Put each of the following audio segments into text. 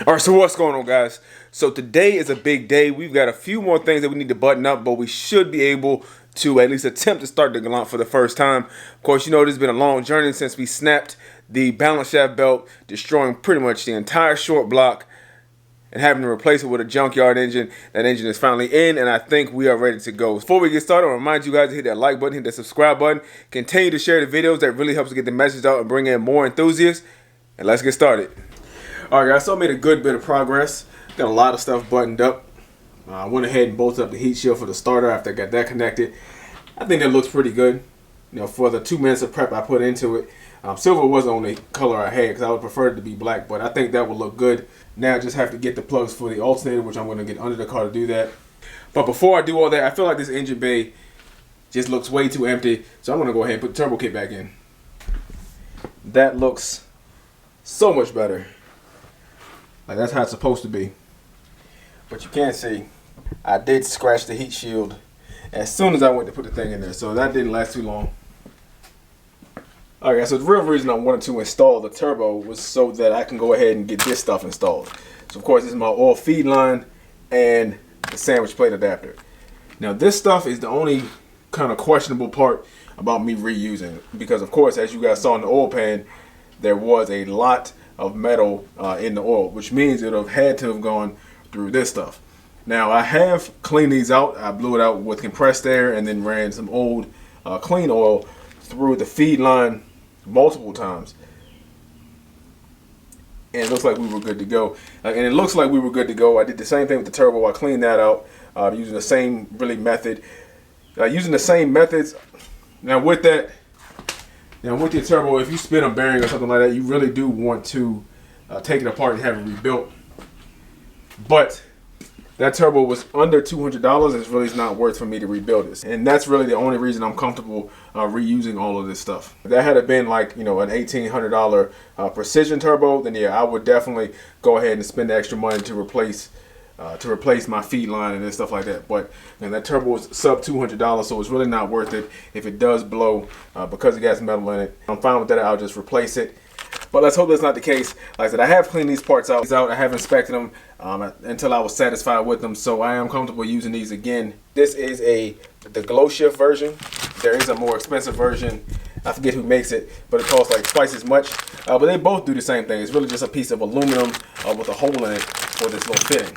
All right, so what's going on, guys? So today is a big day. We've got a few more things that we need to button up, but we should be able to at least attempt to start the Galant for the first time. Of course, you know this has been a long journey since we snapped the balance shaft belt, destroying pretty much the entire short block and having to replace it with a junkyard engine. That engine is finally in, and I think we are ready to go. Before we get started, I remind you guys to hit that like button, hit that subscribe button. Continue to share the videos. That really helps to get the message out and bring in more enthusiasts. And let's get started. All right, guys, so I made a good bit of progress. Got a lot of stuff buttoned up. I went ahead and bolted up the heat shield for the starter after I got that connected. I think that looks pretty good. You know, for the 2 minutes of prep I put into it. Silver was the only color I had because I would prefer it to be black, but I think that would look good. Now I just have to get the plugs for the alternator, which I'm going to get under the car to do that. But before I do all that, I feel like this engine bay just looks way too empty, so I'm going to go ahead and put the turbo kit back in. That looks so much better. Like, that's how it's supposed to be. But you can see, I did scratch the heat shield as soon as I went to put the thing in there, so that didn't last too long. Alright, so the real reason I wanted to install the turbo was so that I can go ahead and get this stuff installed. So of course this is my oil feed line and the sandwich plate adapter. Now this stuff is the only kind of questionable part about me reusing, because of course, as you guys saw in the oil pan, there was a lot of metal in the oil, which means it would have had to have gone through this stuff. Now I have cleaned these out. I blew it out with compressed air and then ran some old clean oil through the feed line multiple times, and it looks like we were good to go. I did the same thing with the turbo. I cleaned that out using the same method. Using the same methods. Now with your turbo, if you spin a bearing or something like that, you really do want to take it apart and have it rebuilt. But that turbo was under $200. It's really not worth for me to rebuild this, and that's really the only reason I'm comfortable reusing all of this stuff. If that had been like, you know, an $1,800 precision turbo, then yeah, I would definitely go ahead and spend the extra money to replace my feed line and stuff like that. But that turbo is sub $200, so it's really not worth it if it does blow because it got metal in it. I'm fine with that. I'll just replace it. But let's hope that's not the case. Like I said, I have cleaned these parts out. I have inspected them until I was satisfied with them, so I am comfortable using these again. This is the glow shift version. There is a more expensive version. I forget who makes it, but it costs like twice as much. But they both do the same thing. It's really just a piece of aluminum with a hole in it for this little fitting.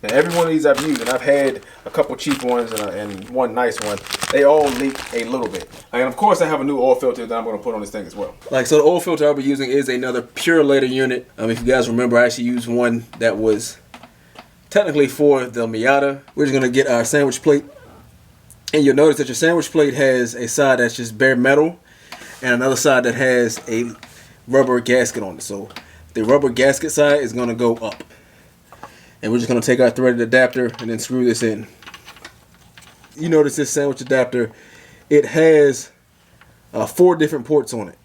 Now every one of these I've used, and I've had a couple cheap ones and one nice one, they all leak a little bit. And of course I have a new oil filter that I'm going to put on this thing as well. So the oil filter I'll be using is another pure later unit. If you guys remember, I actually used one that was technically for the Miata. We're just going to get our sandwich plate. And you'll notice that your sandwich plate has a side that's just bare metal and another side that has a rubber gasket on it. So the rubber gasket side is going to go up. And we're just going to take our threaded adapter and then screw this in. You notice this sandwich adapter, it has 4 different ports on it.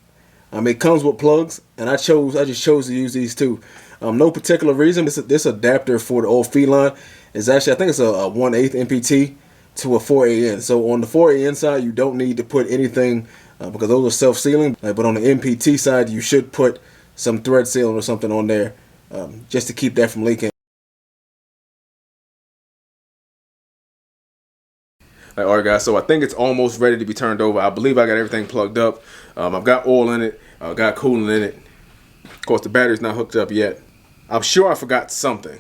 It comes with plugs, and I just chose to use these two. No particular reason. This adapter for the old feed line is actually, I think it's a 1/8 MPT to a 4AN. So on the 4AN side, you don't need to put anything because those are self-sealing. But on the MPT side, you should put some thread sealing or something on there just to keep that from leaking. Alright guys, so I think it's almost ready to be turned over. I believe I got everything plugged up. I've got oil in it, got coolant in it. Of course the battery's not hooked up yet. I'm sure I forgot something.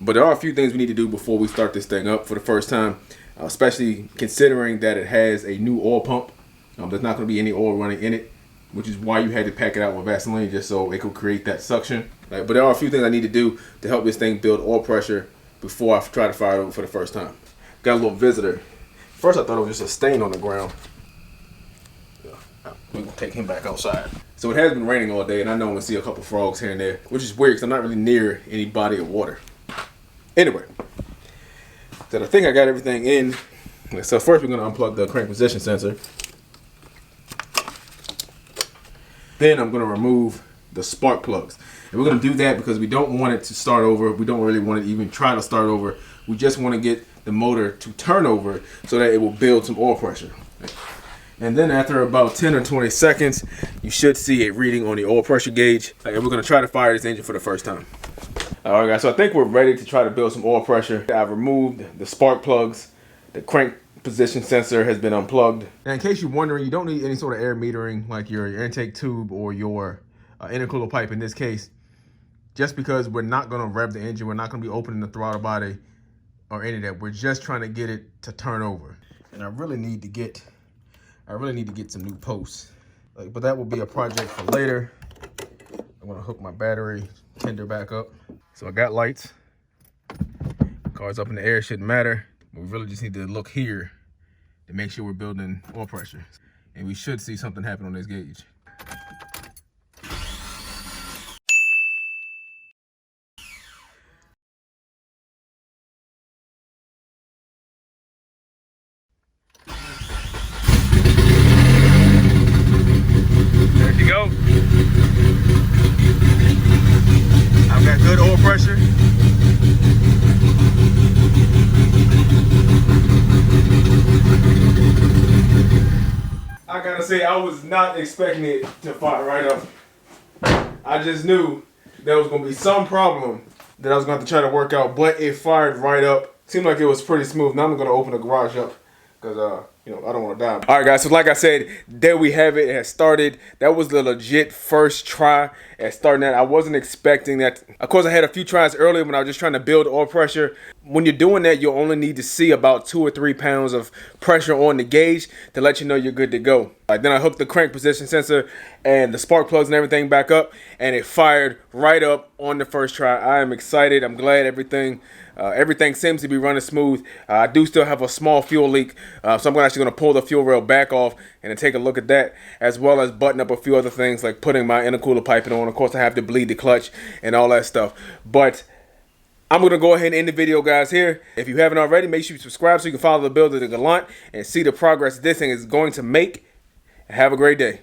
But there are a few things we need to do before we start this thing up for the first time. Especially considering that it has a new oil pump. There's not going to be any oil running in it, which is why you had to pack it out with Vaseline just so it could create that suction. But there are a few things I need to do to help this thing build oil pressure before I try to fire it over for the first time. Got a little visitor. First I thought it was just a stain on the ground. We're going to take him back outside. So it has been raining all day, and I know I'm going to see a couple frogs here and there, which is weird because I'm not really near any body of water. Anyway, so I think I got everything in. So first we're going to unplug the crank position sensor. Then I'm going to remove the spark plugs. And we're going to do that because we don't want it to start over. We don't really want it to even try to start over. We just want to get the motor to turn over so that it will build some oil pressure. And then after about 10 or 20 seconds, you should see a reading on the oil pressure gauge. And we're going to try to fire this engine for the first time. All right, guys, so I think we're ready to try to build some oil pressure. I've removed the spark plugs. The crank position sensor has been unplugged. Now, in case you're wondering, you don't need any sort of air metering like your intake tube or your intercooler pipe in this case, just because we're not going to rev the engine. We're not going to be opening the throttle body or any of that. We're just trying to get it to turn over. And I really need to get some new posts. But that will be a project for later. I'm going to hook my battery tender back up. So I got lights. Cars up in the air shouldn't matter. We really just need to look here to make sure we're building oil pressure. And we should see something happen on this gauge. There you go. I've got good oil pressure. I gotta say, I was not expecting it to fire right up. I just knew there was gonna be some problem that I was gonna have to try to work out, but it fired right up. Seemed like it was pretty smooth. Now I'm gonna open the garage up because you know, I don't want to die. All right, guys, so like I said, there we have it. It has started. That was the legit first try at starting that. I wasn't expecting that. Of course, I had a few tries earlier when I was just trying to build oil pressure. When you're doing that, you'll only need to see about 2 or 3 pounds of pressure on the gauge to let you know you're good to go. Then I hooked the crank position sensor and the spark plugs and everything back up, and it fired right up on the first try. I am excited. I'm glad everything seems to be running smooth. I do still have a small fuel leak, so I'm actually going to pull the fuel rail back off and then take a look at that, as well as button up a few other things like putting my intercooler piping on. Of course, I have to bleed the clutch and all that stuff. But I'm going to go ahead and end the video, guys, here. If you haven't already, make sure you subscribe so you can follow the build of the Gallant and see the progress this thing is going to make. Have a great day.